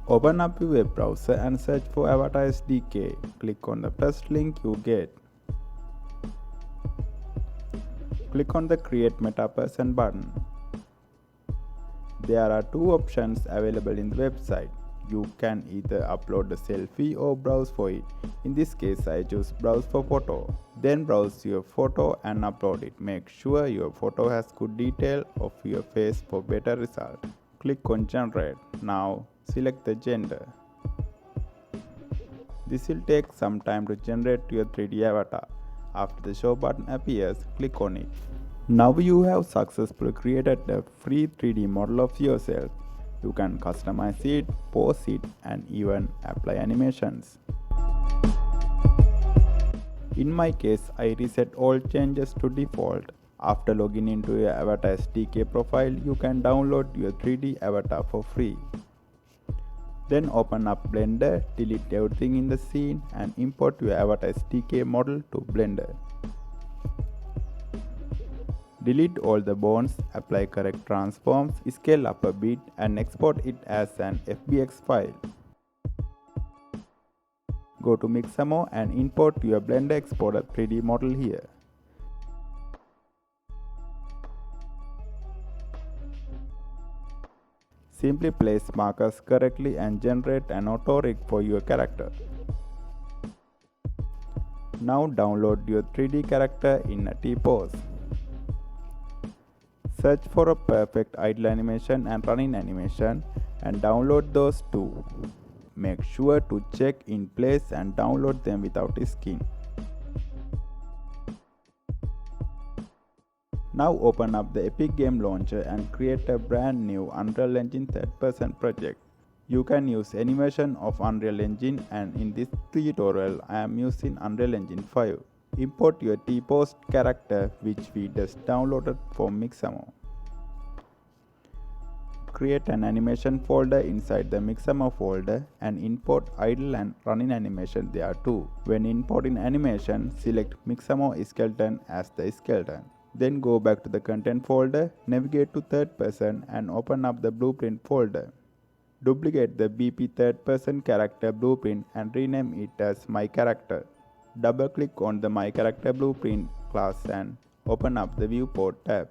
Open up your web browser and search for Avatar SDK. Click on the first link you get. Click on the Create Meta Person button. There are two options available in the website. You can either upload the selfie or browse for it. In this case, I choose browse for photo. Then browse your photo and upload it. Make sure your photo has good detail of your face for better result. Click on generate. Now select the gender. This will take some time to generate your 3D avatar. After the show button appears, click on it. Now you have successfully created a free 3D model of yourself. You can customize it, pose it, and even apply animations. In my case, I reset all changes to default. After logging into your Avatar SDK profile, you can download your 3D avatar for free. Then open up Blender, delete everything in the scene, and import your Avatar SDK model to Blender. Delete all the bones, apply correct transforms, scale up a bit, and export it as an FBX file. Go to Mixamo and import your Blender Exporter 3D model here. Simply place markers correctly and generate an auto rig for your character. Now download your 3D character in a T-pose. Search for a perfect idle animation and running animation and download those two. Make sure to check in place and download them without skin. Now open up the Epic Game Launcher and create a brand new Unreal Engine third-person project. You can use any version of Unreal Engine, and in this tutorial I am using Unreal Engine 5. Import your T-pose character, which we just downloaded from Mixamo. Create an animation folder inside the Mixamo folder and import idle and running animation there too. When importing animation, select Mixamo skeleton as the skeleton. Then go back to the content folder, navigate to third person and open up the blueprint folder. Duplicate the BP third person character blueprint and rename it as My Character. Double click on the My Character blueprint class and open up the viewport tab.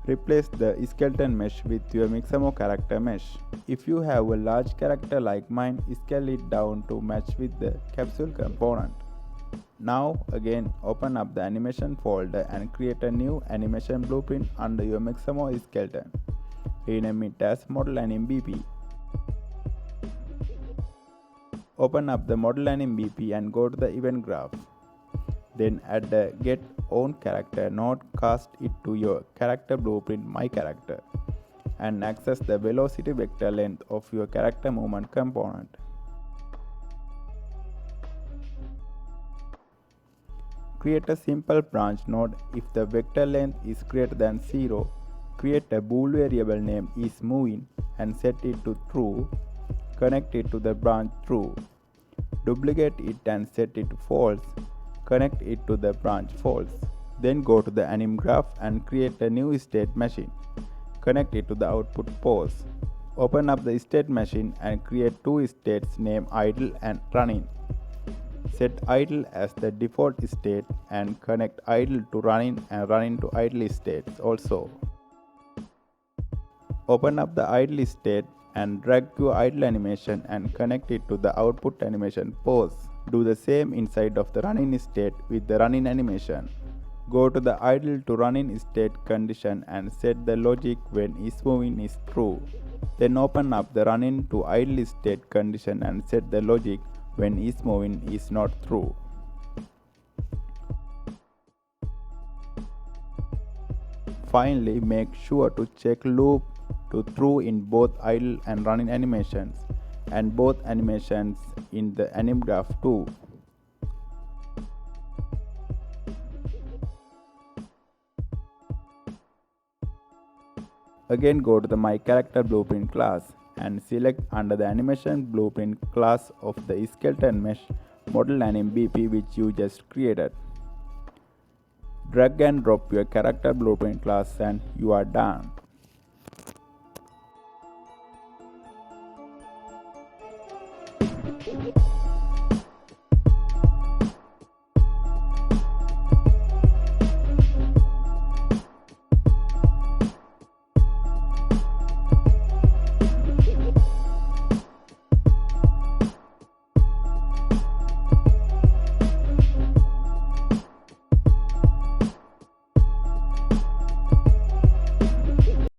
Replace the skeleton mesh with your Mixamo character mesh. If you have a large character like mine, scale it down to match with the capsule component. Now again open up the animation folder and create a new animation blueprint under your Mixamo skeleton. Rename it as Model Anim BP. Open up the Model Anim BP and go to the event graph. Then add the Get Own Character node, cast it to your character blueprint My Character, and access the velocity vector length of your character movement component. Create a simple branch node. If the vector length is greater than 0, create a bool variable named isMoving and set it to true. Connect it to the branch true. Duplicate it and set it to false. Connect it to the branch false. Then go to the anim graph and create a new state machine. Connect it to the output pose. Open up the state machine and create two states named idle and running. Set idle as the default state and connect idle to running and running to idle states also. Open up the idle state and drag your idle animation and connect it to the output animation pose. Do the same inside of the running state with the running animation. Go to the idle to running state condition and set the logic when isMoving is true. Then open up the running to idle state condition and set the logic when isMoving is not true. Finally, make sure to check loop to true in both idle and running animations, and both animations in the anim graph too. Again go to the My Character Blueprint class and select under the Animation Blueprint class of the skeleton mesh Model Anim BP which you just created. Drag and drop your Character Blueprint class and you are done.